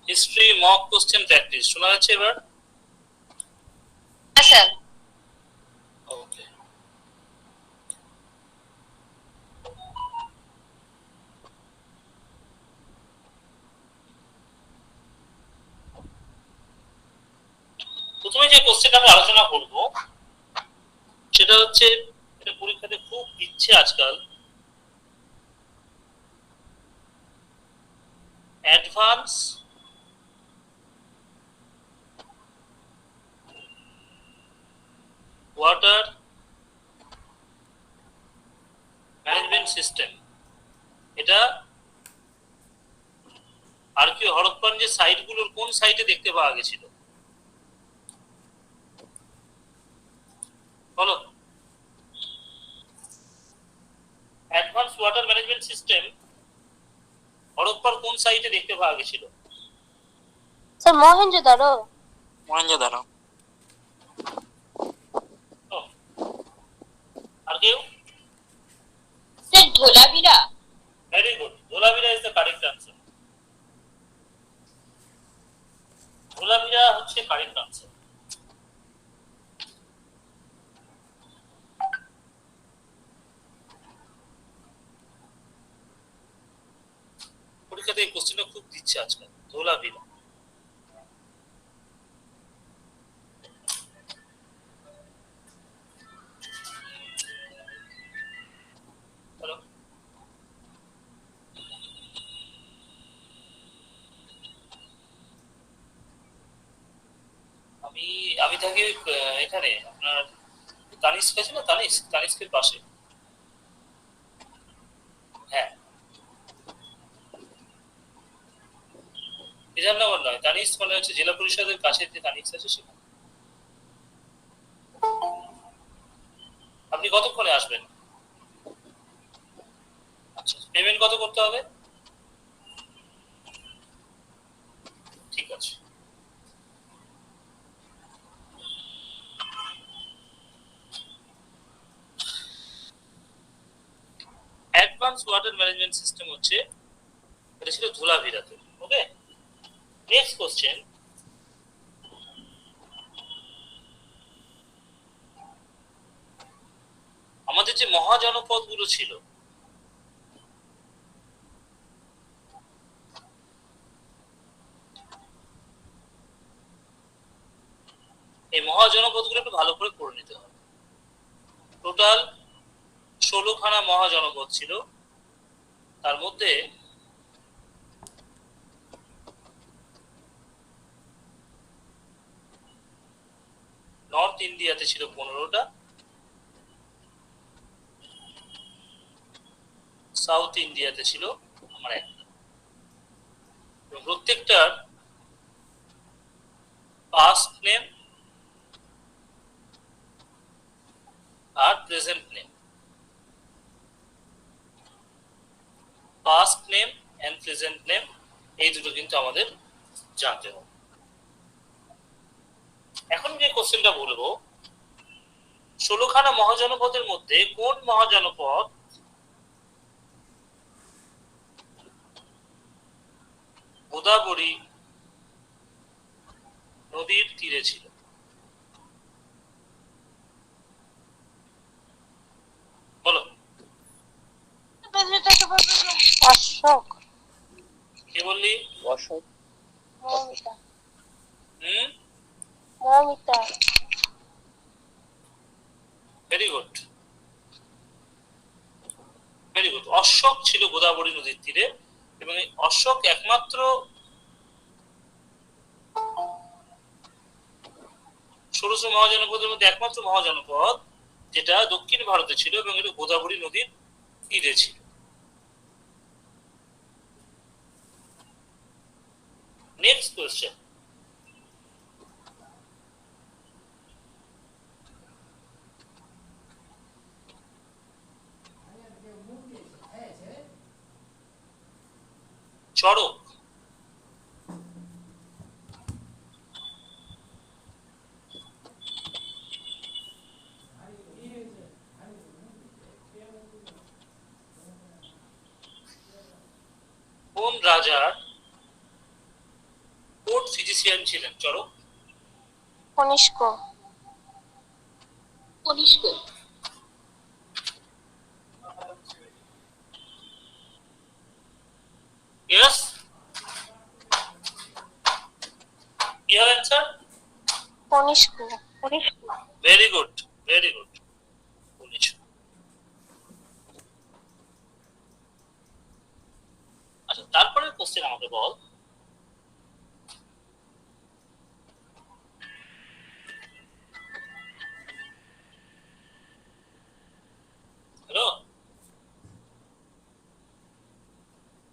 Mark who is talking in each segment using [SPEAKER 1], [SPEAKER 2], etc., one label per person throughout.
[SPEAKER 1] History mock question practice শোনা যাচ্ছে এবার?
[SPEAKER 2] হ্যাঁ স্যার।
[SPEAKER 1] ওকে, প্রথমে যে কোশ্চেনটা আমি আলোচনা করব সেটা হচ্ছে, এটা পরীক্ষাতে খুব দিচ্ছে আজকাল, অ্যাডভান্স ওয়াটার ম্যানেজমেন্ট সিস্টেম। এটা আর কি হরপ্পান যে সাইটগুলোর কোন সাইটে দেখতে পাওয়া গেছিল বলো? অ্যাডভান্স ওয়াটার ম্যানেজমেন্ট সিস্টেম হরপ্পার কোন সাইটে দেখতে পাওয়া গেছিল?
[SPEAKER 2] স্যার মহেঞ্জোদারো।
[SPEAKER 3] মহেঞ্জোদারো।
[SPEAKER 1] আর কেউ?
[SPEAKER 2] Sir Dholavira.
[SPEAKER 1] Very good, Dholavira is the correct answer. Dholavira হচ্ছে কারেক্ট আনসার। পরীক্ষাতে এই কোশ্চেনটা খুব দিচ্ছে আজকাল, ধোলাভিরা। আমি আমি থাকি এখানে আপনার তানিস্ক আছে না, তানিস্কের পাশে। হ্যাঁ, বিধাননগর নয়, তানিস্ক মানে হচ্ছে জেলা পরিষদের কাছে যে তানিস্ক আছে সেখানে। আপনি কতক্ষণে আসবেন? আচ্ছা, পেমেন্ট কত করতে হবে? ঠিক আছে। অ্যাডভান্স ওয়াটার ম্যানেজমেন্ট সিস্টেম হচ্ছে, এটা ছিল ধোলাভিরাতে। ওকে, নেক্সট কোশ্চেন। আমাদের যে মহাজনপদ গুলো ছিল, এই মহাজনপদ গুলো একটু ভালো করে পড়ে নিতে হবে। টোটাল 16খানা মহাজনপদ ছিল, তার মধ্যে নর্থ ইন্ডিয়াতে ছিল 15টা, সাউথ ইন্ডিয়াতে ছিল আমার একটা। প্রত্যেকটার পাস্ট নেম আর present name, past name and present name, এই দুটো কিন্তু আমাদের জানতে হবে। এখন যে কোশ্চেনটা বলবো, 16খানা মহাজনপদের মধ্যে কোন মহাজনপদ গোদাবরী নদীর তীরে ছিল? বলো।
[SPEAKER 2] অশোক।
[SPEAKER 1] কে বললি?
[SPEAKER 3] অশোক।
[SPEAKER 2] মৌমিতা।
[SPEAKER 1] হুম,
[SPEAKER 2] Moumita.
[SPEAKER 1] Very good, very good. Ashok ছিল গোদাবরী নদীর তীরে, এবং এই অশোক একমাত্র 16 মহাজনপদের মধ্যে একমাত্র মহাজনপদ যেটা দক্ষিণ ভারতে ছিল এবং এটা গোদাবরী নদীর তীরে ছিল। Next question. চড়ক কোন রাজার ক্রিশ্চিয়ান ছিলেন? চরক।
[SPEAKER 2] কনিষ্ক। কনিষ্ক।
[SPEAKER 1] ইয়েস, কি হবে answer?
[SPEAKER 2] Kanishka. Kanishka.
[SPEAKER 1] Very good, very good. আচ্ছা, তারপরে কোশ্চেন আমাকে বল। হ্যালো,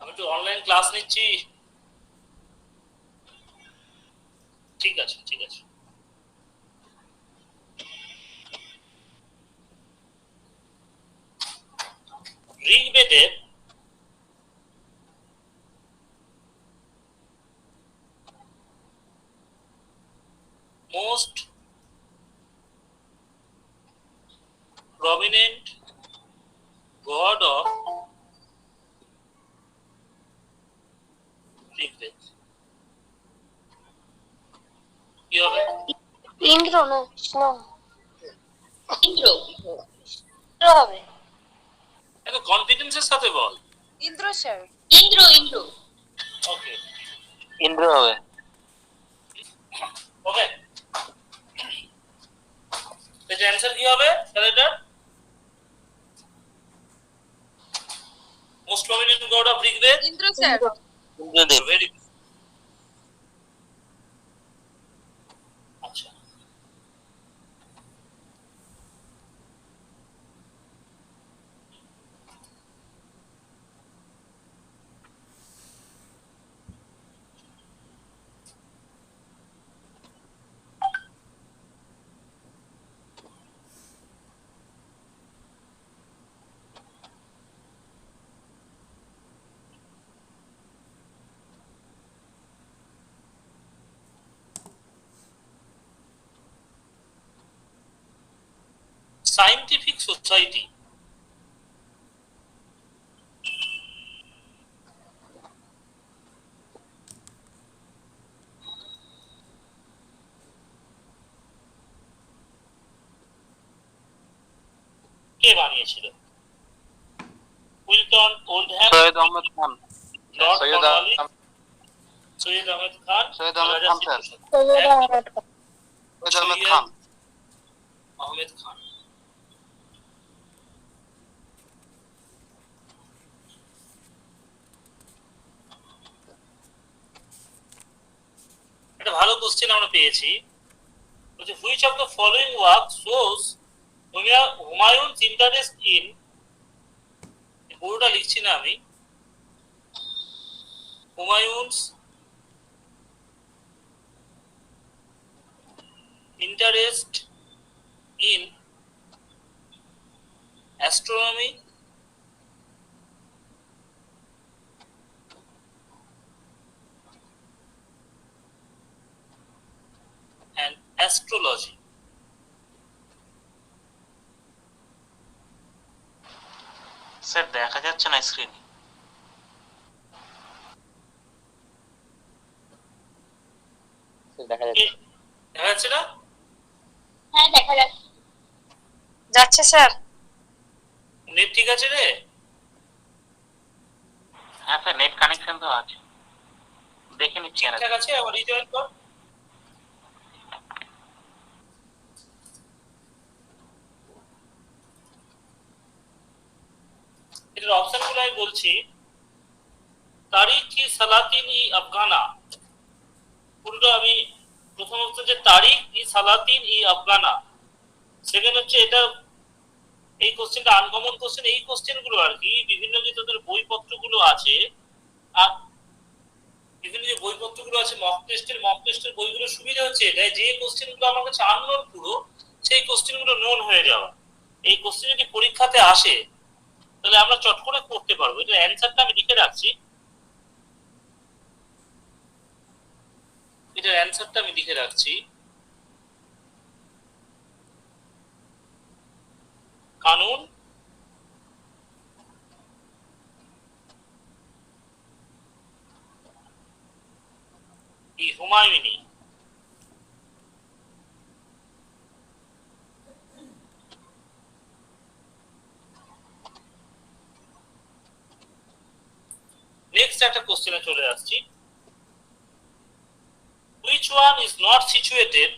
[SPEAKER 1] আমি একটু অনলাইন ক্লাস নিচ্ছি। ঠিক আছে, ঠিক আছে। ঋগ্বেদের most prominent god of Rigveda কি হবে?
[SPEAKER 2] ইন্দ্র না কৃষ্ণ? ইন্দ্র। ইন্দ্র হবে।
[SPEAKER 1] এত কনফিডেন্সের সাথে বল।
[SPEAKER 2] ইন্দ্র স্যার। ইন্দ্র। ইন্দ্র।
[SPEAKER 1] ওকে,
[SPEAKER 3] ইন্দ্র হবে।
[SPEAKER 1] ওকে, এটা অ্যান্সার কি হবে তাহলে? এটা most prominent god of Rigveda.
[SPEAKER 2] Indra sir.
[SPEAKER 3] Indradev.
[SPEAKER 1] Very good. আচ্ছা, সায়েন্টিফিক সোসাইটি কে বানিয়েছিল? Wilton, Oldham,
[SPEAKER 3] Syed Ahmed Khan.
[SPEAKER 1] Lord
[SPEAKER 3] Syed
[SPEAKER 1] Cornwallis,
[SPEAKER 3] Ahmed
[SPEAKER 1] Syed Ahmed Khan,
[SPEAKER 3] Syed Ahmed
[SPEAKER 1] রাজা
[SPEAKER 3] খান স্যার।
[SPEAKER 1] শ্রীপ্রসাদ।
[SPEAKER 2] সৈয়দ আহমেদ খান।
[SPEAKER 3] সৈয়দ আহমেদ খান।
[SPEAKER 1] আহমেদ খান। একটা ভালো কোশ্চেন আমরা পেয়েছি। বলছে which of the following work shows Humayun's interest in, পুরোটা লিখছি না আমি, Humayun's interest in astronomy and astrology.
[SPEAKER 3] Sir দেখা যাচ্ছে না স্ক্রিনে। দেখা যাচ্ছে।
[SPEAKER 1] দেখা যাচ্ছে না?
[SPEAKER 2] হ্যাঁ দেখা যাচ্ছে। যাচ্ছে স্যার।
[SPEAKER 1] নেট ঠিক আছে রে?
[SPEAKER 3] হ্যাঁ স্যার, নেট কানেকশন তো আছে, দেখে নিচ্ছি।
[SPEAKER 1] ঠিক আছে, আবার রিজয়েন কর। এটার অপশন গুলো আমি বলছি। তারিখ ই সালাতিন ই আফগানা, পুরোটা আমি, প্রথম অপশন যে তারিখ ই সালাতিন ই আফগানা। সেকেন্ড হচ্ছে এটা, এই কোশ্চেনটা আনকমন কোশ্চেন। এই কোশ্চেন গুলো আর কি বিভিন্ন যে তোদের বইপত্রগুলো আছে, আর বিভিন্ন যে বইপত্রগুলো আছে মক টেস্টের বইগুলো সুবিধা হচ্ছে এটা, যে কোশ্চেন গুলো আমার কাছে আননোন পুরো, সেই কোশ্চেন গুলো নোন হয়ে যাওয়া। এই কোশ্চেন যদি পরীক্ষাতে আসে তাহলে আমরা চট করে করতে পারবো। এটা অ্যান্সারটা আমি লিখে রাখছি, এটার অ্যান্সারটা আমি লিখে রাখছি। কানুন ই হুমায়ুনি। একটা কোশ্চেনে চলে আসছি। Which one is not situated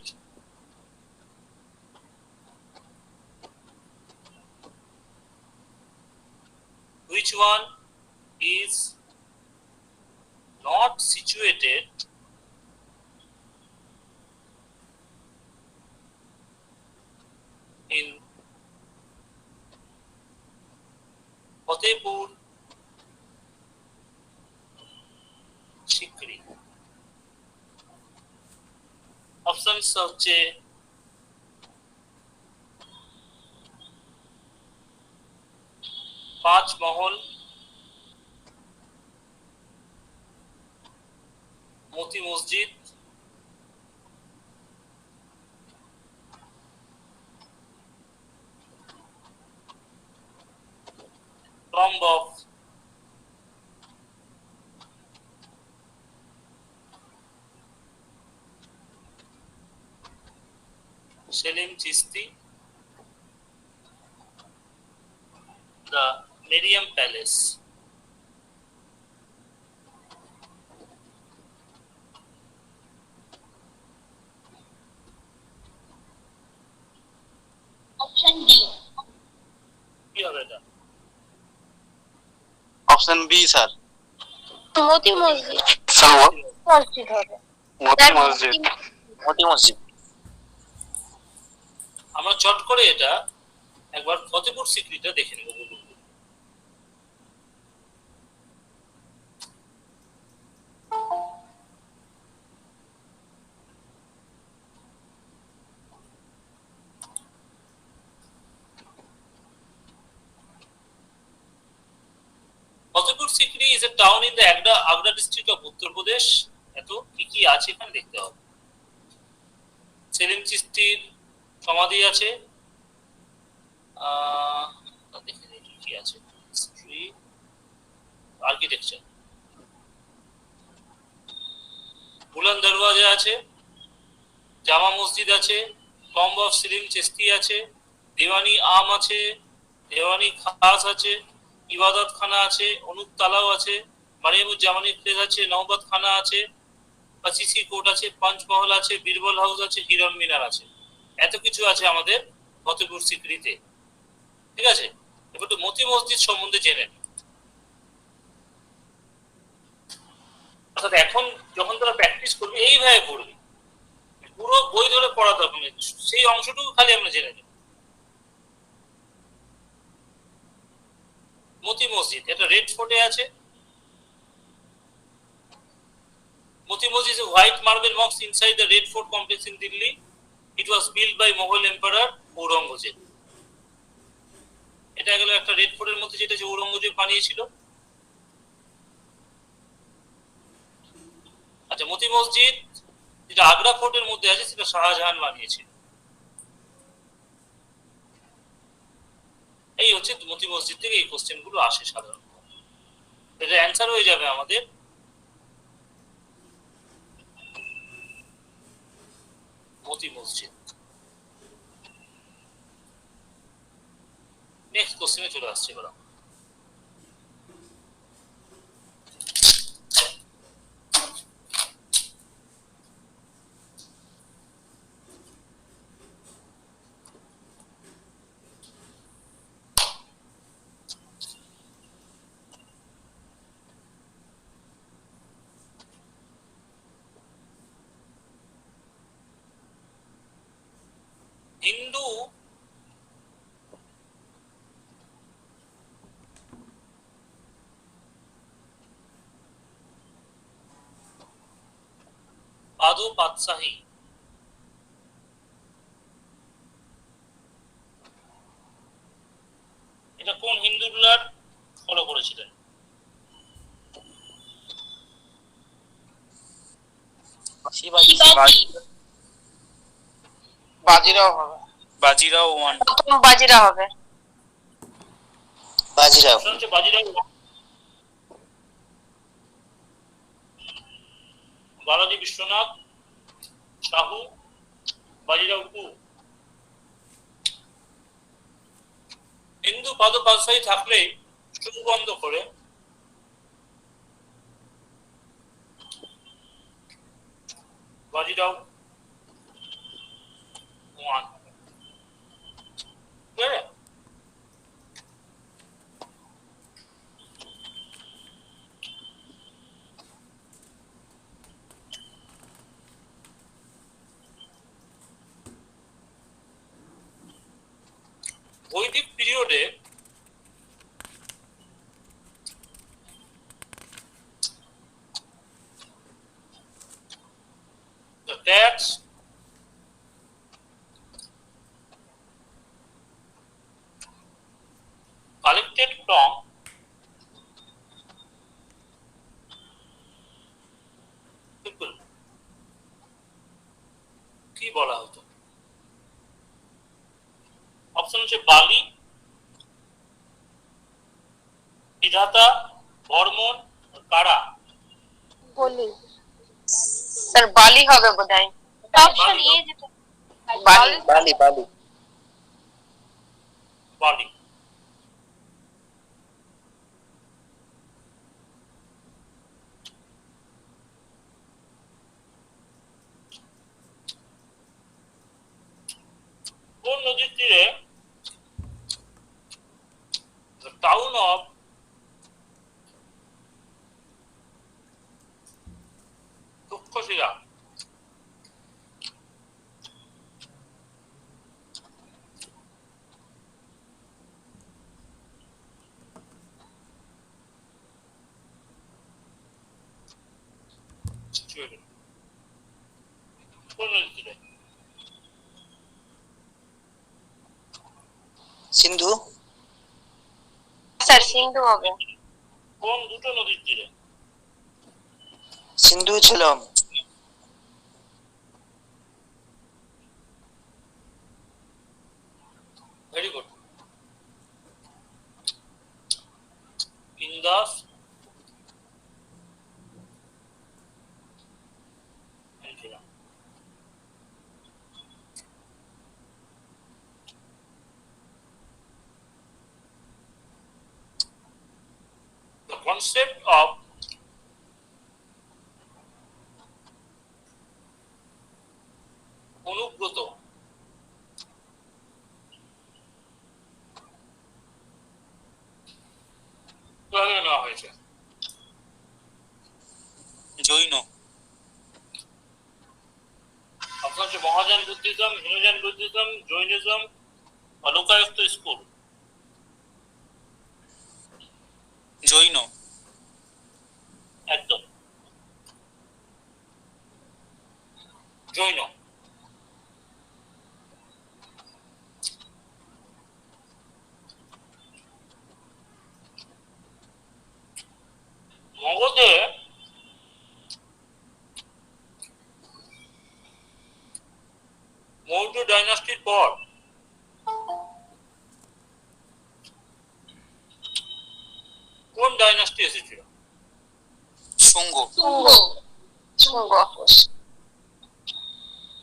[SPEAKER 1] which one is not situated in Fatehpur Sikri? Options হচ্ছে Panch Mahal, Moti Masjid, tomb of Salim Chishti, the Miriam Palace.
[SPEAKER 2] Option D.
[SPEAKER 1] কি হবে এটা?
[SPEAKER 3] Option B sir.
[SPEAKER 2] মতি মসজিদ।
[SPEAKER 3] স্যার
[SPEAKER 2] মসজিদ হবে।
[SPEAKER 3] মতি মসজিদ। মতি মসজিদ।
[SPEAKER 1] আমরা চট করে এটা একবার ফতেপুর সিকরিটা দেখে নেব। Fatehpur Sikri is a town in the Agra district of Uttar Pradesh. এত কি কি আছে এখানে দেখতে হবে। সেলিম চিস্তির সমাধি আছে, দেখে দেখি কি আছে। হিস্ট্রি, আর্কিটেকচার, বুলন্দ দরওয়াজা আছে, জামা মসজিদ আছে, টম্ব অফ সেলিম চিস্তি আছে, দেওয়ানি আম আছে, দেওয়ানি খাস আছে, ইবাদত খানা আছে, অনুপ তালাও আছে, মারিয়ামুজ জামানি প্লেস আছে, নওবাত খানা আছে, পাচিসি কোর্ট আছে, পঞ্চমহল আছে, বীরবল হাউস আছে, হিরণ মিনার আছে। এত কিছু আছে আমাদের ফতেপুর সিকরিতে। ঠিক আছে, এবার তো মতি মসজিদ সম্বন্ধে জেনে নিই। অর্থাৎ এখন যখন তোরা প্র্যাকটিস করবি এইভাবে পড়বি, পুরো বই ধরে পড়া দরকার নেই, সেই অংশটুকু খালি আমরা জেনে নিই। মতি মসজিদ এটা রেড ফোর্টে আছে। মতি মসজিদ is a white marble mosque inside the Red Fort complex in Delhi. It was built by Mughal Emperor Aurangzeb. এটা গেল একটা রেড ফোর্টের মধ্যে, যেটা যে ঔরঙ্গজেব বানিয়েছিল। আচ্ছা, মতি মসজিদ যেটা আগ্রা ফোর্টের মধ্যে আছে সেটা শাহজাহান বানিয়েছিল। এই হচ্ছে মতি মসজিদ থেকে এই কোশ্চেন গুলো আসে সাধারণত। এটা অ্যান্সার হয়ে যাবে আমাদের মতি মসজিদ। নেক্সট কোশ্চেনে চলে আসছে এবার। হিন্দু পাদো পাতশাহী এটা কোন হিন্দু রুলার ফলো করেছিলেন?
[SPEAKER 2] শিবাজি।
[SPEAKER 3] বাজিরাও হবে।
[SPEAKER 1] বাজিরাও ওয়ান।
[SPEAKER 2] প্রথম বাজিরা হবে।
[SPEAKER 3] বাজিরাও।
[SPEAKER 1] হচ্ছে বাজিরাও ওয়ান। বালাজি বিশ্বনাথ, শাহু, বাজিরাও টু। হিন্দু পাদো পাতশাহী থাকলে চোখ বন্ধ করে বাজিরাও 1 ঠিক আছে? বৈদিক পিরিয়ডে the tax collected from people কি বলা হতো? অপশন হচ্ছে বালি, বিধাতা, বর্মন, কারা।
[SPEAKER 2] বলি স্যার বালি হবে বোধহয়। অপশন এ যেটা বালি
[SPEAKER 4] বালি বালি
[SPEAKER 1] বালি। কোন নদীর তীরে the town of Takshashila situated? কোন নদীর তীরে?
[SPEAKER 4] সিন্ধু
[SPEAKER 2] স্যার সিন্ধু হবে।
[SPEAKER 1] কোন দুটো নদীর তীরে?
[SPEAKER 4] সিন্ধু ছিল
[SPEAKER 1] very good. Indus the concept of অনুব্রত কোথা থেকে নেওয়া হয়েছে?
[SPEAKER 4] জৈন
[SPEAKER 1] অপশন হচ্ছে মহাযান বুদ্ধিজম, হিন্দুজান Buddhism, Jainism, Lokayata school.
[SPEAKER 4] Jain
[SPEAKER 1] একদম জৈন। মগধে মৌর্য ডাইনাস্টির পর কোন ডাইনাস্টি এসেছিল?
[SPEAKER 4] Shunga
[SPEAKER 2] Shunga Shunga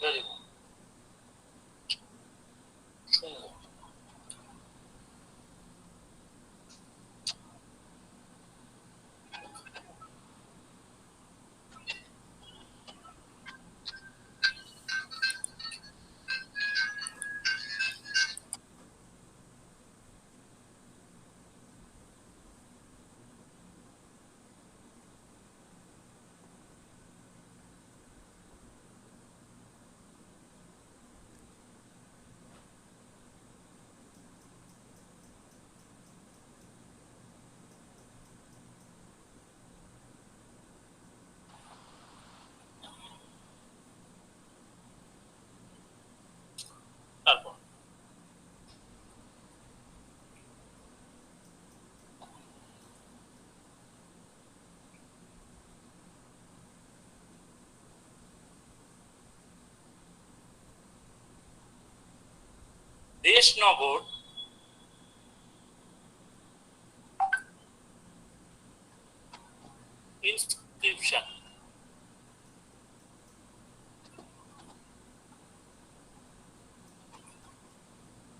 [SPEAKER 1] very good. শুঙ্গ। তারপর দেশনগর inscription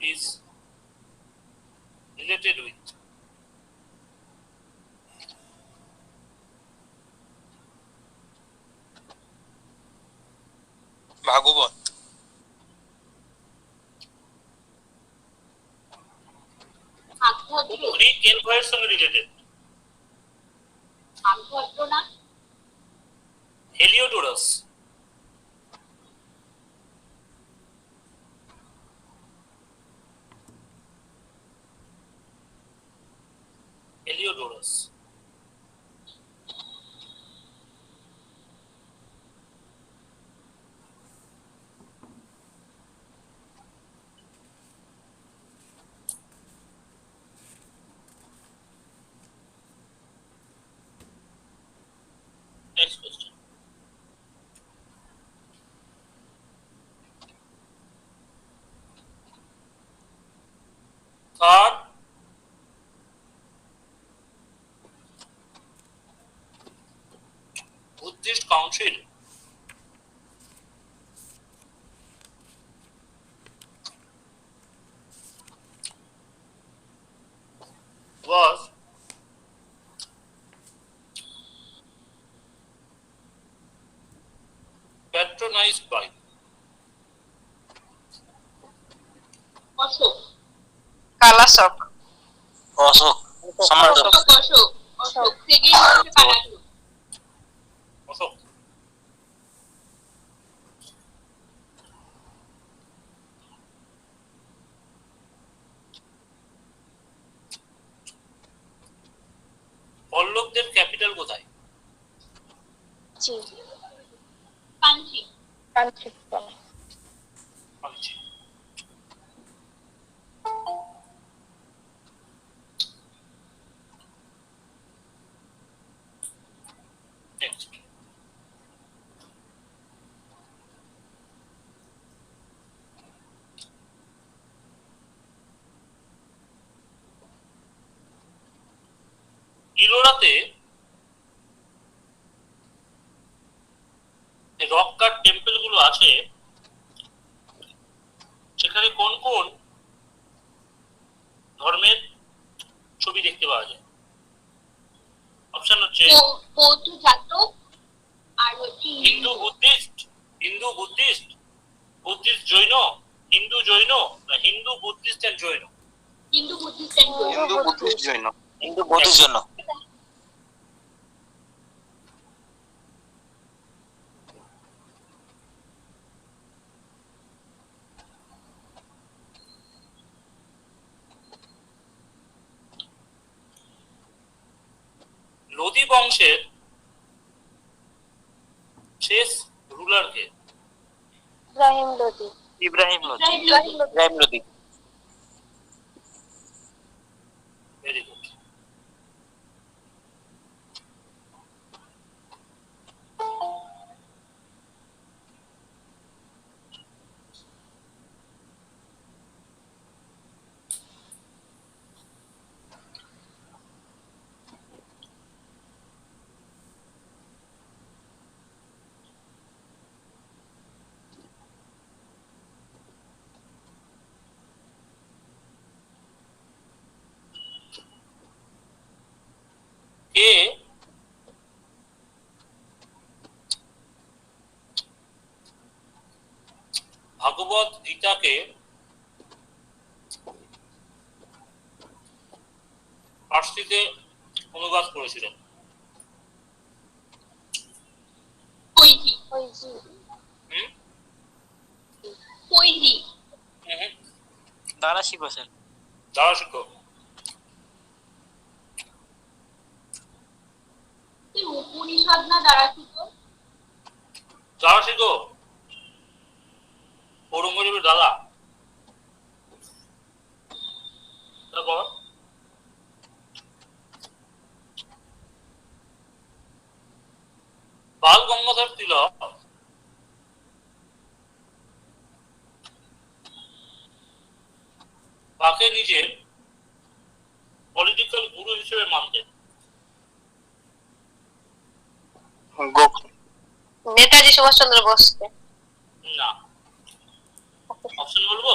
[SPEAKER 1] is related with
[SPEAKER 4] Bhagavata.
[SPEAKER 1] Greek envoy সঙ্গে related. Heliodorus. Heliodorus. Next question. Third Buddhist Council was patronized by
[SPEAKER 2] কালাশক।
[SPEAKER 3] অশোক সম্রাট
[SPEAKER 1] Ashok. পল্লবদের ক্যাপিটাল কোথায়?
[SPEAKER 2] কাঞ্চি।
[SPEAKER 1] কাঞ্চি। Next. ইলোরাতে রক কাট টেম্পল গুলো আছে, সেখানে কোন কোন ধর্মের ছবি দেখতে পাওয়া যায়? অপশন হচ্ছে
[SPEAKER 2] বৌদ্ধ জাতক আর হচ্ছে
[SPEAKER 1] Hindu Buddhist, Hindu Buddhist, Buddhist Jain, Hindu Jain, না Hindu Buddhist and Jain.
[SPEAKER 2] Hindu Buddhist
[SPEAKER 3] Hindu Buddhist Jain. Hindu Buddhist Jain.
[SPEAKER 1] Lodi বংশের শেষ রুলার কে?
[SPEAKER 2] ইব্রাহিম লোদি।
[SPEAKER 3] ইব্রাহিম লোদি। ইব্রাহিম লোদি।
[SPEAKER 1] Very good. কে ভাগবত গীতাকে ফার্সিতে অনুবাদ করেছিলেন?
[SPEAKER 2] কইজি।
[SPEAKER 1] হুম?
[SPEAKER 2] কইজি।
[SPEAKER 3] দারা শিখো স্যার।
[SPEAKER 1] দাঁড়া শিখো।
[SPEAKER 2] উপনিষদ না দ্বারা শিখো?
[SPEAKER 1] দাঁড়া শিখো ঔরঙ্গজেবের দাদা। তারপর বাল গঙ্গাধর তিলক তাকে নিজের পলিটিক্যাল গুরু হিসেবে মানতেন?
[SPEAKER 2] নেতাজি সুভাষচন্দ্র বোসকে।
[SPEAKER 1] না। অপশন বলবো?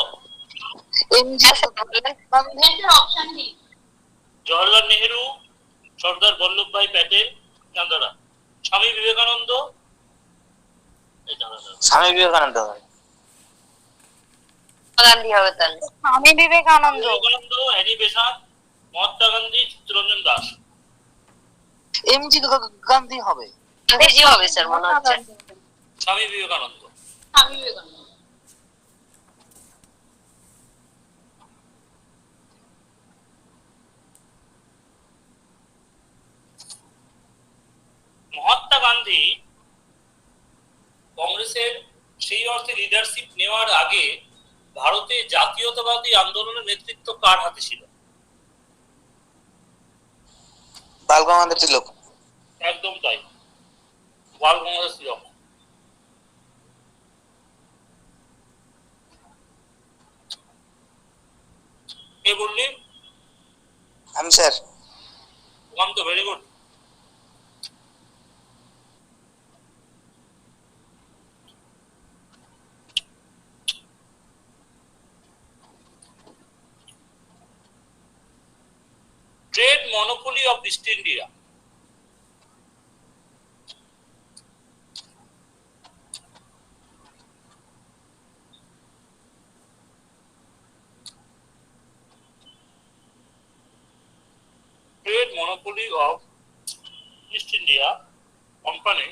[SPEAKER 2] অপশন দি।
[SPEAKER 1] জওহরলাল নেহেরু, সর্দার বল্লভভাই প্যাটেল, না দাঁড়া স্বামী বিবেকানন্দ, এটা
[SPEAKER 5] স্বামী বিবেকানন্দ হয়।
[SPEAKER 2] গান্ধী হবে তাহলে।
[SPEAKER 6] Swami Vivekananda.
[SPEAKER 1] Vivekananda, Harry Besant, Mahatma Gandhi, Chittaranjan Das.
[SPEAKER 5] MG Gandhi হবে।
[SPEAKER 2] গান্ধীজি হবে স্যার মনে হচ্ছে।
[SPEAKER 1] স্বামী বিবেকানন্দ।
[SPEAKER 2] স্বামী বিবেকানন্দ।
[SPEAKER 1] মহাত্মা গান্ধী কংগ্রেসের সেই অর্থে লিডারশিপ নেওয়ার আগে ভারতে জাতীয়তাবাদী আন্দোলনের নেতৃত্ব কার হাতে ছিল?
[SPEAKER 5] বাল গঙ্গাধর তিলক।
[SPEAKER 1] একদম তাই, বাল গঙ্গাধর তিলক। কে বললি?
[SPEAKER 5] আমি স্যার।
[SPEAKER 1] ওয়ান তো very good. Trade monopoly of east India. Trade monopoly of East India Company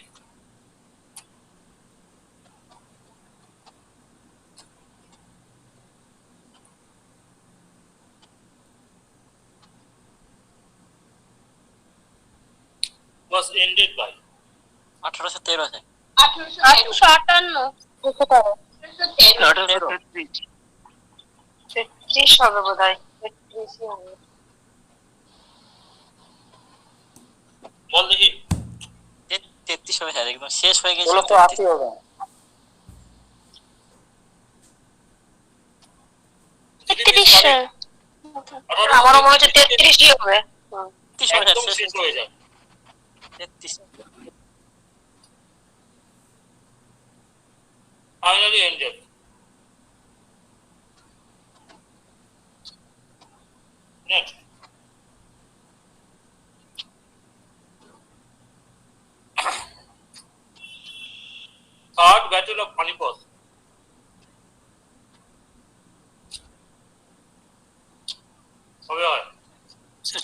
[SPEAKER 1] was ended by
[SPEAKER 3] 1813
[SPEAKER 2] 1858। 1813। 33 হবে বোধহয়। 33 হবে।
[SPEAKER 1] বল দেখি।
[SPEAKER 3] 33 হবে স্যার, একদম শেষ হয়ে গেছে।
[SPEAKER 5] বলো তো আপনি হবে।
[SPEAKER 2] 33 আমারও মনে হচ্ছে 33ই হবে।
[SPEAKER 3] 33 হবে
[SPEAKER 1] একদম
[SPEAKER 3] স্যার,
[SPEAKER 1] শেষ হয়ে যায়।
[SPEAKER 3] 33
[SPEAKER 1] Finally ended. Next. Third Battle of Panipat. কবে হয়?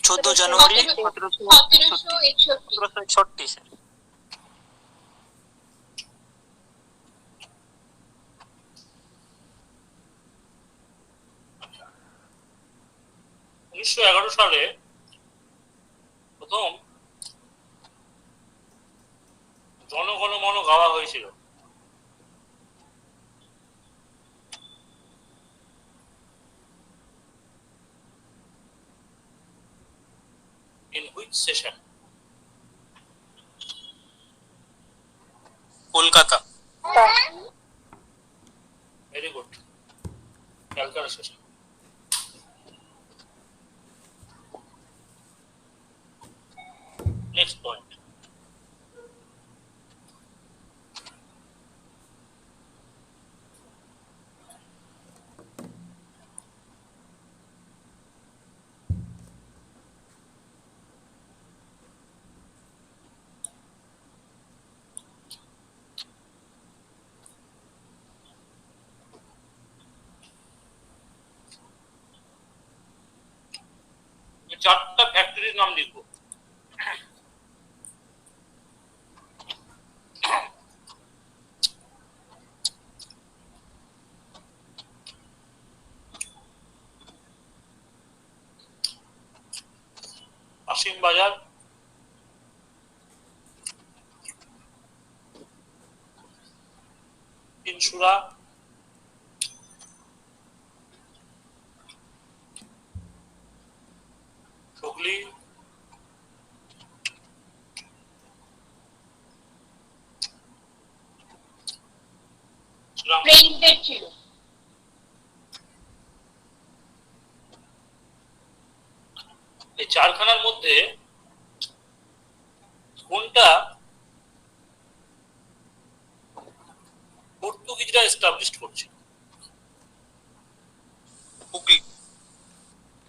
[SPEAKER 3] 14 জানুয়ারি
[SPEAKER 2] 1761।
[SPEAKER 3] 1761 স্যার।
[SPEAKER 1] উনিশশো 11 সালে প্রথম জনগণ মন গাওয়া হয়েছিল। In which session?
[SPEAKER 4] Kolkata.
[SPEAKER 1] Very good. Calcutta session. Next point. চারটা ফ্যাক্টরির নাম লিখবো। আসিম বাজার, তিনসুরা, হুগলি,
[SPEAKER 2] প্রেগনেন্ট ছিল।
[SPEAKER 1] এই চারখানার মধ্যে কোনটা পর্তুগিজরা এস্টাবলিশ করছে?
[SPEAKER 4] হুগলি।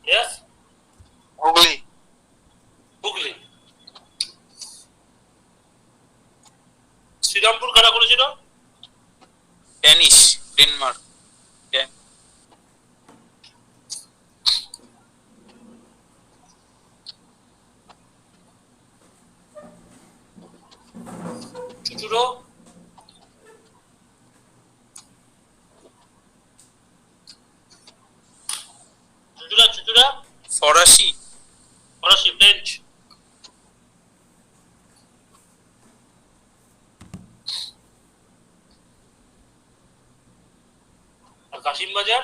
[SPEAKER 1] Yes?
[SPEAKER 5] হুগলি।
[SPEAKER 1] হুগলি। শ্রীরামপুর কারা করেছিল? চুচুড়ো, চুচুড়া চুচুড়া,
[SPEAKER 4] ফরাসি,
[SPEAKER 1] ফরাসি ফ্রেঞ্চ, আর কাশিম বাজার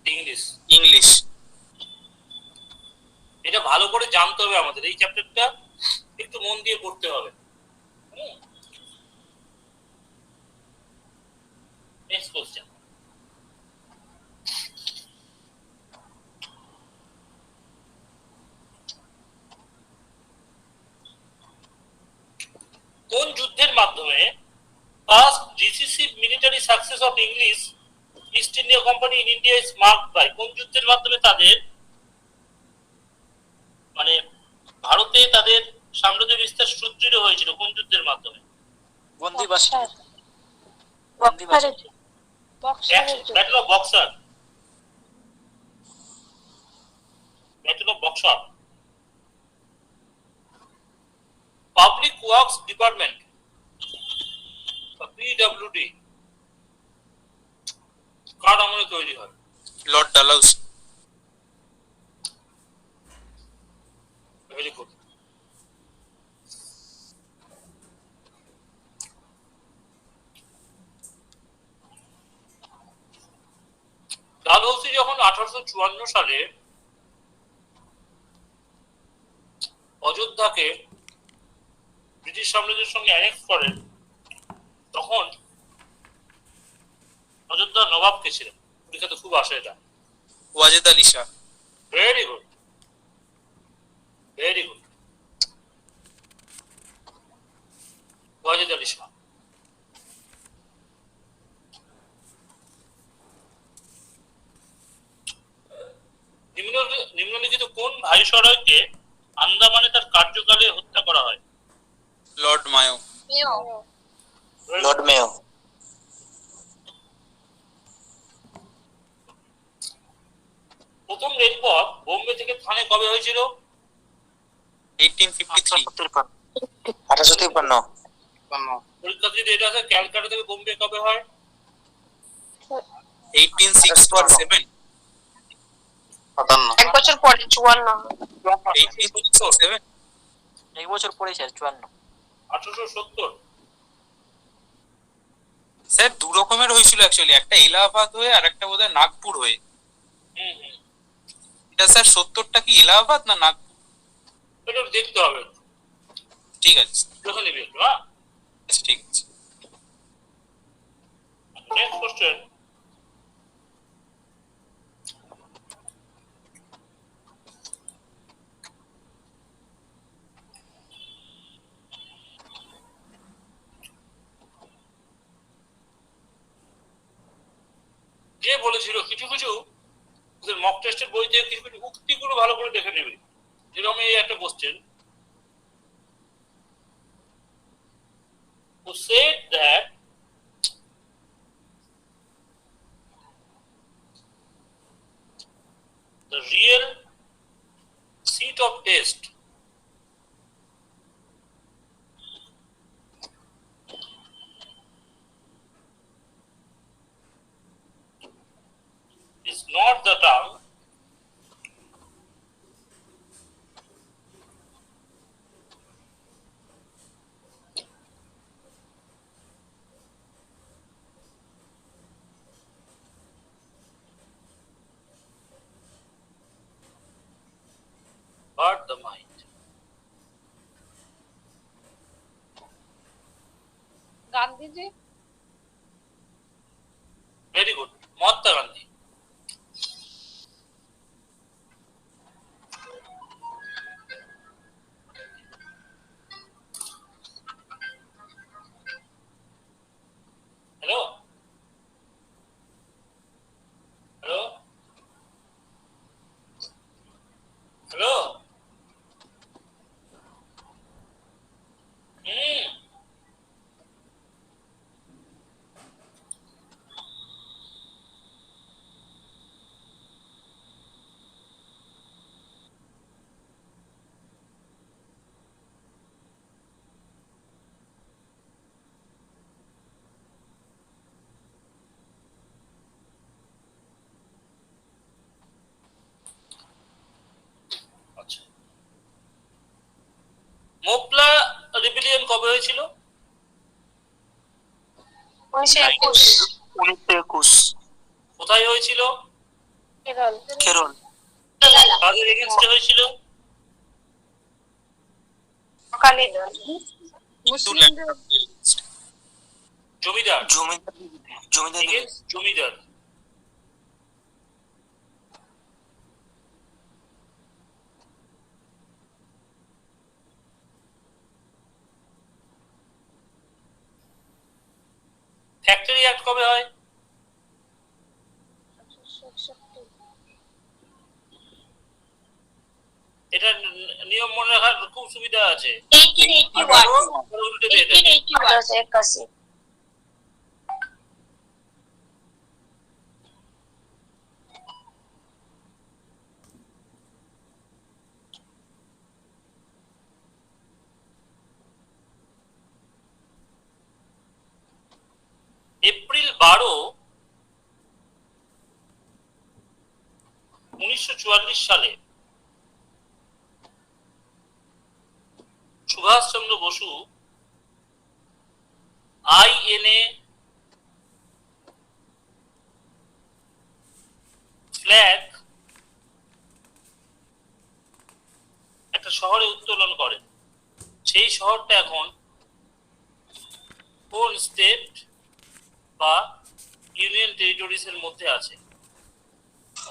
[SPEAKER 1] ইংলিশ।
[SPEAKER 4] ইংলিশ।
[SPEAKER 1] এটা ভালো করে জানতে হবে আমাদের, এই চ্যাপ্টারটা একটু মন দিয়ে পড়তে হবে। নেক্সট কোশ্চেন, কোন যুদ্ধের মাধ্যমে first decisive military success of English East India Company in India is marked by, কোন যুদ্ধের মাধ্যমে তাদের মানে ভারতে তাদের সাম্রাজ্য বিস্তার সুদৃঢ় হয়েছিল, কোন যুদ্ধের মাধ্যমে?
[SPEAKER 3] বন্দিবাসী।
[SPEAKER 2] বক্সারের বক্সারের যুদ্ধ।
[SPEAKER 1] Battle of Buxar, battle of Buxar. Public works department PWD কার আমলে তৈরি হয়?
[SPEAKER 4] Lord Dalhousie.
[SPEAKER 1] Very good. Dalhousie যখন 1854 সালে অযোধ্যাকে ব্রিটিশ সাম্রাজ্যের সঙ্গে অ্যানেক্স করেন, তখন অযোধ্যার নবাব কে ছিলেন? পরীক্ষাতে খুব আসে এটা।
[SPEAKER 4] Wajid Ali Shah.
[SPEAKER 1] Very good, very good. Wajid Ali Shah. নিম্নলিখিত কোন ভাইসরয়কে আন্দামানে তার কার্যকালে হত্যা করা হয়?
[SPEAKER 4] Lord Mayo.
[SPEAKER 5] Lord Mayo.
[SPEAKER 1] প্রথম রেলপথ বোম্বে থেকে থানে কবে হয়েছিল?
[SPEAKER 4] 1853।
[SPEAKER 5] 1853।
[SPEAKER 1] পরীক্ষার্থীদের এটা আছে, ক্যালকাটা থেকে বোম্বে কবে হয়?
[SPEAKER 4] 1867।
[SPEAKER 5] 57।
[SPEAKER 2] এক বছর পরে 54।
[SPEAKER 4] 1867।
[SPEAKER 3] এক বছর পরে স্যার 54।
[SPEAKER 1] 1870।
[SPEAKER 4] স্যার দু রকমের হয়েছিল অ্যাকচুয়ালি, একটা এলাহাবাদ হয়ে আর একটা বোধহয় নাগপুর হয়ে। এটা স্যার 70টা কি এলাহাবাদ না নাগপুর?
[SPEAKER 1] এটা দেখতে হবে,
[SPEAKER 4] ঠিক আছে
[SPEAKER 1] দেখে নিবি একটু। হ্যাঁ,
[SPEAKER 4] আচ্ছা, ঠিক আছে।
[SPEAKER 1] নেক্সট কোশ্চেন, যে বলেছিল কিছু কিছু মক টেস্টের বই থেকে কিছু কিছু উক্তিগুলো ভালো করে দেখে নেবে। যেরকম এই একটা question, who said that the real seat of taste is not the tongue but the mind.
[SPEAKER 2] Gandhiji.
[SPEAKER 1] Very good, Mahatma Gandhi. Hello hello hello,
[SPEAKER 2] 1921
[SPEAKER 5] 1921
[SPEAKER 1] কোথায় হয়েছিল?
[SPEAKER 2] কেরল
[SPEAKER 5] কেরল
[SPEAKER 1] কাদের এগেনস্টে হয়েছিল?
[SPEAKER 2] সকালে দল
[SPEAKER 4] মুসলিমদের
[SPEAKER 1] জমিদার
[SPEAKER 5] জমিদার জমিদার
[SPEAKER 1] against জমিদার। ফ্যাক্টরি অ্যাক্ট কবে হয়? এটা নিয়ম মনে রাখার খুব সুবিধা আছে।
[SPEAKER 2] 1881
[SPEAKER 1] উল্টে দিয়ে দেয়।
[SPEAKER 2] 1881
[SPEAKER 1] এপ্রিল 12, 1944 সালে সুভাষচন্দ্র বসু INA ফ্ল্যাগ একটা শহরে উত্তোলন করেন। সেই শহরটা এখন কোন স্টেট বা ইউনিয়ন টেরিটরিজ এর মধ্যে আছে?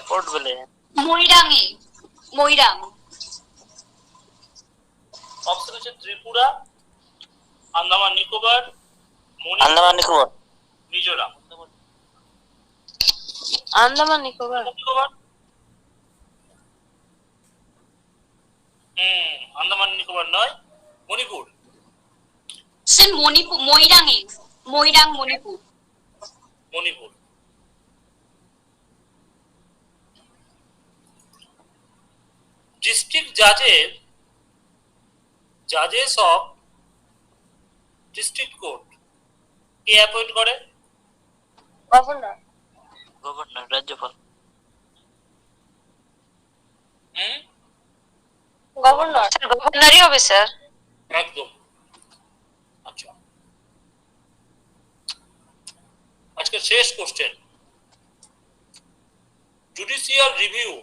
[SPEAKER 5] পোর্ট বলে
[SPEAKER 2] ময়রাং
[SPEAKER 1] অপশন আছে ত্রিপুরা, আন্দামান নিকোবর,
[SPEAKER 5] আন্দামান নিকোবর
[SPEAKER 1] মিজোরাম।
[SPEAKER 2] আন্দামান নিকোবর
[SPEAKER 1] নিকোবর আন্দামান নিকোবর নয়, মণিপুর।
[SPEAKER 2] স্যার মণিপুর ময়রাং মণিপুর
[SPEAKER 1] মণিপুর। ডিস্ট্রিক্ট জাজেস অফ ডিস্ট্রিক্ট কোর্ট কে অ্যাপয়েন্ট করে?
[SPEAKER 2] গভর্নর
[SPEAKER 5] গভর্নর রাজ্যপাল
[SPEAKER 2] গভর্নরই হবে স্যার।
[SPEAKER 1] একদম। আচ্ছা, আজকে শেষ question. Judicial review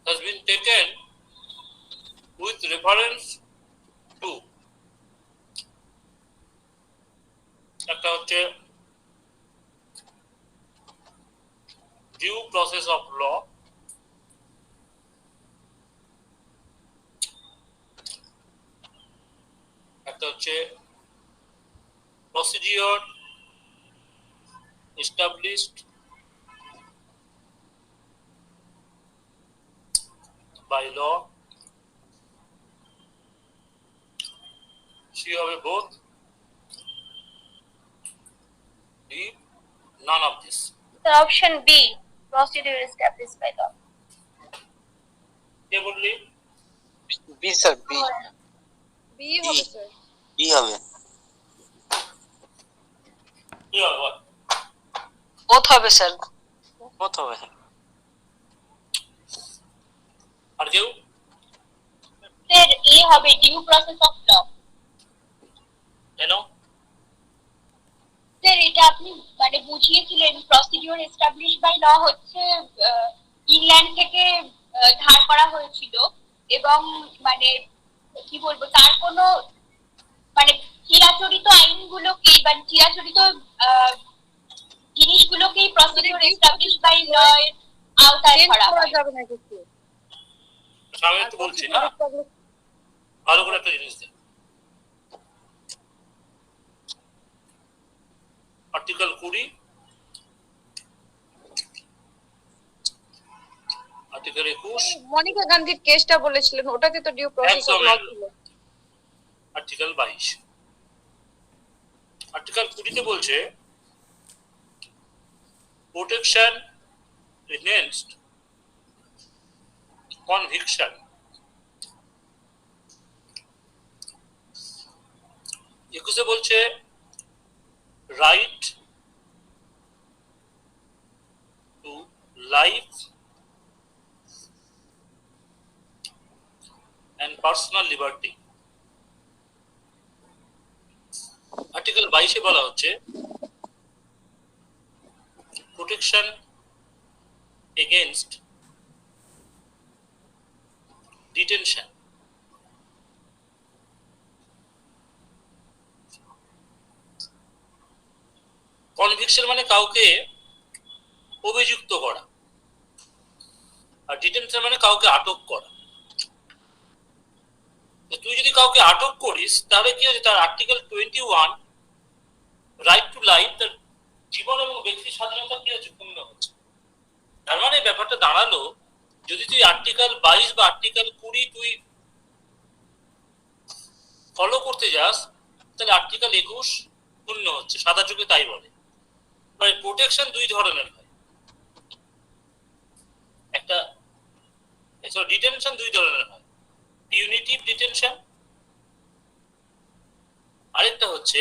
[SPEAKER 1] has been taken with reference to একটা হচ্ছে ডিউ প্রসেস অফ ল, একটা হচ্ছে procedure established by law. She have both. D, none of this.
[SPEAKER 2] The option B, procedure established by law.
[SPEAKER 1] কে বললি?
[SPEAKER 5] B sir B
[SPEAKER 2] B হবে sir.
[SPEAKER 5] B হবে
[SPEAKER 1] কি হবে বল?
[SPEAKER 2] Both হবে স্যার।
[SPEAKER 5] কত হবে
[SPEAKER 1] আর কেউ?
[SPEAKER 2] স্যার এ হবে ডিউ প্রসেস অফ ল।
[SPEAKER 1] কেন?
[SPEAKER 2] স্যার এটা আপনি মানে বুঝিয়েছিলেন প্রসিডিওর এস্টাবলিশ বাই ল হচ্ছে ইংল্যান্ড থেকে ধার করা হয়েছিল এবং মানে কি বলবো তার কোনো মানে চিরাচরিত আইনগুলোকে বা চিরাচরিত জিনিসগুলোকেই প্রসিডিওর এস্টাবলিশ বাই ল এর আওতায় ধরা হয়।
[SPEAKER 1] আমি একটু বলছি না, ভালো করে একটা জিনিস দেখ। আর্টিকেল 20, আর্টিকেল 21,
[SPEAKER 6] মনিকা গান্ধীর কেসটা বলেছিলেন ওটাতে তো ডিউ প্রসেস অফ ল ছিল।
[SPEAKER 1] আর্টিকেল 22। আর্টিকেল 20 তে বলছে প্রোটেকশন এগেইনস্ট কনভিকশন। 21 বলছে রাইট হিউম্যান লিবার্টি। আর্টিকেল 22 বলা হচ্ছে প্রোটেকশন এগেইনস্ট ডিটেনশন। কনভিকশন মানে কাউকে অভিযুক্ত করা, আর ডিটেনশন মানে কাউকে আটক করা। তুই যদি কাউকে আটক করিস তাহলে কি হচ্ছে, তার আর্টিকেল 21 রাইট টু লাইফ, তার জীবন এবং ব্যক্তি স্বাধীনতা কি হচ্ছে, ক্ষুণ্ণ হচ্ছে। তার মানে ব্যাপারটা দাঁড়ালো, যদি তুই আর্টিকেল 22 বা আর্টিকেল 20 তুই ফলো করতে যাস, তাহলে আর্টিকেল 21 ক্ষুণ্ণ হচ্ছে। সাদা চোখে তাই বলে। মানে প্রোটেকশন দুই ধরনের হয়, একটা ডিটেনশন দুই ধরনের হয়, পিউনিটিভ ডিটেনশন, আরেকটা হচ্ছে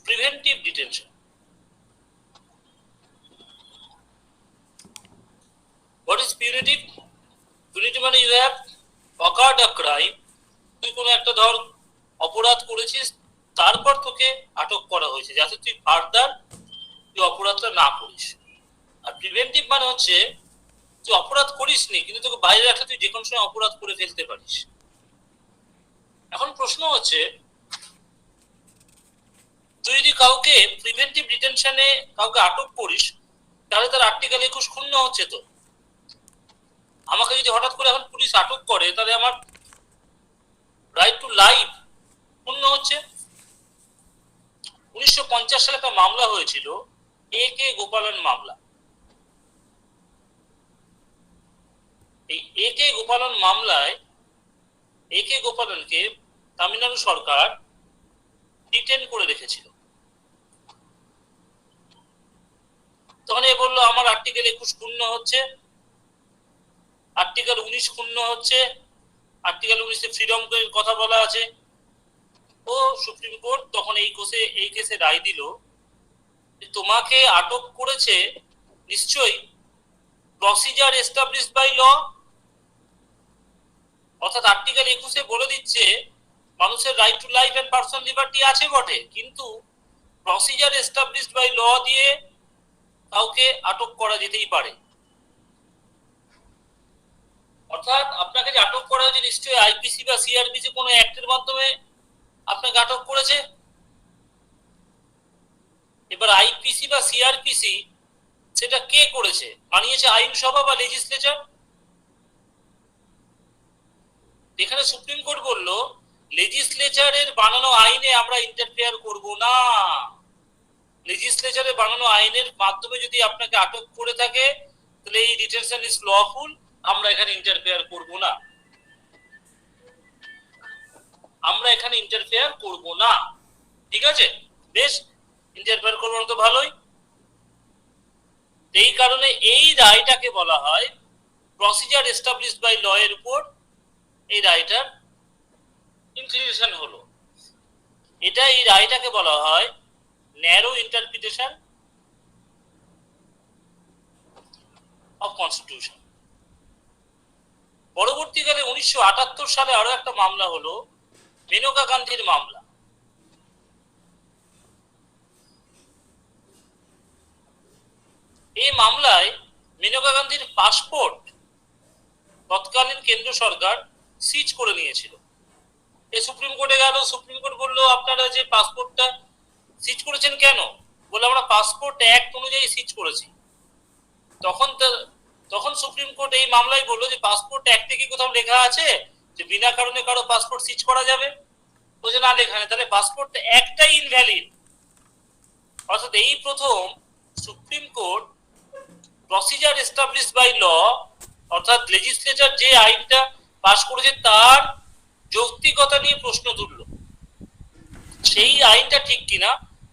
[SPEAKER 1] preventive detention. What is punitive? Punitive মানে you have occurred a crime, তুই কোনো একটা ধর অপরাধ করেছিস, তারপর তোকে আটক করা হয়েছে যাতে তুই ফার্দার তুই অপরাধটা না করিস। আর প্রিভেন্টিভ মানে হচ্ছে তুই অপরাধ করিসনি, কিন্তু তোকে বাইরে রাখলে তুই যে কোনো সময় অপরাধ করে ফেলতে পারিস। এখন প্রশ্ন হচ্ছে, তুই যদি কাউকে প্রিভেন্টিভ ডিটেনশনে কাউকে আটক করিস, তাহলে তার আর্টিকেল 21 ক্ষুণ্ণ হচ্ছে। তো আমাকে যদি হঠাৎ করে এখন পুলিশ আটক করে, তাহলে আমার রাইট টু লাইফ ক্ষুণ্ণ হচ্ছে। 1950 সালে একটা মামলা হয়েছিল, A.K. গোপালন মামলা। এই A.K. গোপালন মামলায় A.K. গোপালনকে তামিলনাড়ু সরকার ডিটেন করে রেখেছিল। তখন এ বললো আমার আর্টিকেল 21 ক্ষুণ্ণ হচ্ছে, আর্টিকেল 19 ক্ষুণ্ণ হচ্ছে, আর্টিকেল 19 ফ্রিডম এর কথা বলা আছে। ও সুপ্রিম কোর্ট তখন এই কেসে রায় দিল, তোমাকে আটক করেছে নিশ্চয়ই প্রসিজার এস্টাবলিশড বাই ল, অর্থাৎ আর্টিকেল 21 বলে দিচ্ছে মানুষের right to life and personal liberty আছে বটে, কিন্তু প্রসিজার এস্টাবলিশড বাই ল দিয়ে কাউকে আটক করা যেতেই পারে। অর্থাৎ আপনাকে যে আটক করা হয়েছে নিশ্চয়ই আইপিসি বা সিআরপিসি কোনো অ্যাক্টের মাধ্যমে আপনাকে আটক করেছে। এবার আইপিসি বা সিআরপিসি সেটা কে করেছে, বানিয়েছে আইনসভা বা লেজিসলেচার। এখানে সুপ্রিম কোর্ট বলল লেজিসলেচারের বানানো আইনে আমরা ইন্টারফেয়ার করব না। লেজিসলেচারের বানানো আইনের মাধ্যমে যদি আপনাকে আটক করে থাকে, তাহলে এই ডিটেনশন ইজ লফুল, আমরা এখানে ইন্টারফেয়ার করব না, আমরা এখানে ইন্টারফেয়ার করব না। ঠিক আছে, বেশ, ইন্টারফেয়ার করবো না তো ভালোই। এই কারণে এই রায়টাকে বলা হয় প্রসিজার এস্টাবলিশড বাই ল এর উপর এই রায়টার ইনক্লিনেশন হলো। এটা এই রায়টাকে বলা হয় ন্যারো ইন্টারপ্রিটেশন অফ কনস্টিটিউশন। পরবর্তীকালে 1978 সালে আরো একটা মামলা হলো মেনকা গান্ধীর মামলা। এই মামলায় মেনকা গান্ধীর পাসপোর্ট তৎকালীন কেন্দ্র সরকার সিজ করে নিয়েছিল। এই সুপ্রিম কোর্টে গেল, সুপ্রিম কোর্ট বললো আপনারা যে পাসপোর্টটা সিজ করেছেন কেন, বলে আমরা পাসপোর্ট অ্যাক্ট অনুযায়ী সিজ করেছি। তখন সুপ্রিম কোর্ট এই মামলায় বললো যে পাসপোর্ট অ্যাক্টে কি কোথাও লেখা আছে যে বিনা কারণে কারো পাসপোর্ট সিজ করা যাবে? বলছে না, লেখা নেই, তাহলে পাসপোর্ট অ্যাক্টটাই ইনভ্যালিড। অর্থাৎ এই প্রথম supreme court procedure established by law, অর্থাৎ লেজিসলেচার যে আইনটা পাস করেছে তার যৌক্তিকতা নিয়ে প্রশ্ন তুলল, সেই আইনটা ঠিক কিনা,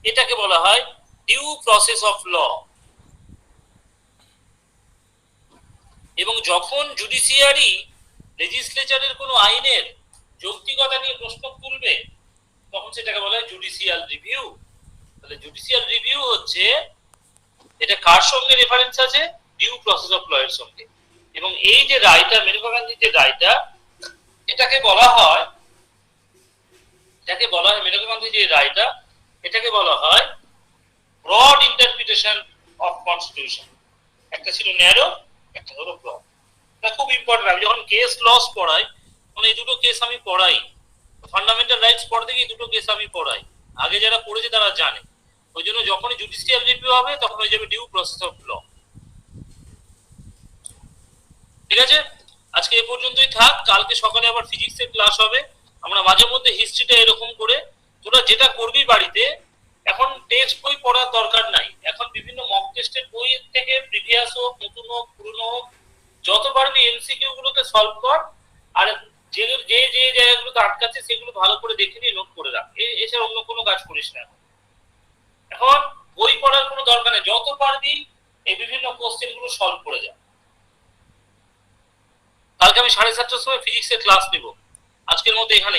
[SPEAKER 1] এটাকে বলা হয় ডিউ প্রসেস অফ ল। এবং যখন জুডিশিয়ারি লেজিসলেচারের কোনো আইনের যৌক্তিকতা নিয়ে প্রশ্ন তুলবে, তখন সেটাকে বলা হয় জুডিশিয়াল রিভিউ। তাহলে জুডিশিয়াল রিভিউ হচ্ছে, এটা কার সঙ্গে রেফারেন্স আছে? ডিউ প্রসেস অফ ল এর সঙ্গে। এবং এই যে রায়টা, মেনকা গান্ধীর যে রায়টা, এটা এটাকে বলা হয় মেনকা গান্ধী যে রায়টা, এটাকে বলা হয় ব্রড ইন্টারপ্রিটেশন অফ কনস্টিটিউশন। একটা ছিল ন্যারো, একটা হলো ব্রড। এটা খুব ইম্পর্টেন্ট। আমি যখন কেস লস পড়াই, মানে এই দুটো কেস আমি পড়াই, ফান্ডামেন্টাল রাইটস পড়তে গিয়ে দুটো কেস আমি পড়াই, আগে যারা পড়েছে তারা জানে। ওই জন্য যখনই জুডিশিয়াল রিভিউ হবে তখন হয়ে যাবে ডিউ প্রসেস অফ ল। ঠিক আছে, আজকে এ পর্যন্তই থাক। কালকে সকালে আবার ফিজিক্সের ক্লাস হবে। আমরা মাঝে মধ্যে হিস্ট্রিটা এরকম করে, তোরা যেটা করবি বাড়িতে, এখন টেক্সট বই পড়ার দরকার নাই। এখন বিভিন্ন মক টেস্টের বই থেকে প্রিভিয়াস হোক, নতুন হোক, পুরনো হোক, যত পারবি এমসিকিউ গুলোকে সলভ কর। আর যে যে যে জায়গাগুলোতে আটকাচ্ছে সেগুলো ভালো করে দেখে নিয়ে নোট করে রাখ। এছাড়া অন্য কোনো কাজ করিস না। এখন বই পড়ার কোনো দরকার নেই, যত পারবি এই বিভিন্ন কোশ্চেন গুলো সলভ করে যা। কালকে আমি 7:30টার সময় ফিজিক্সের ক্লাস নিব। আজকের মধ্যে এখানেই।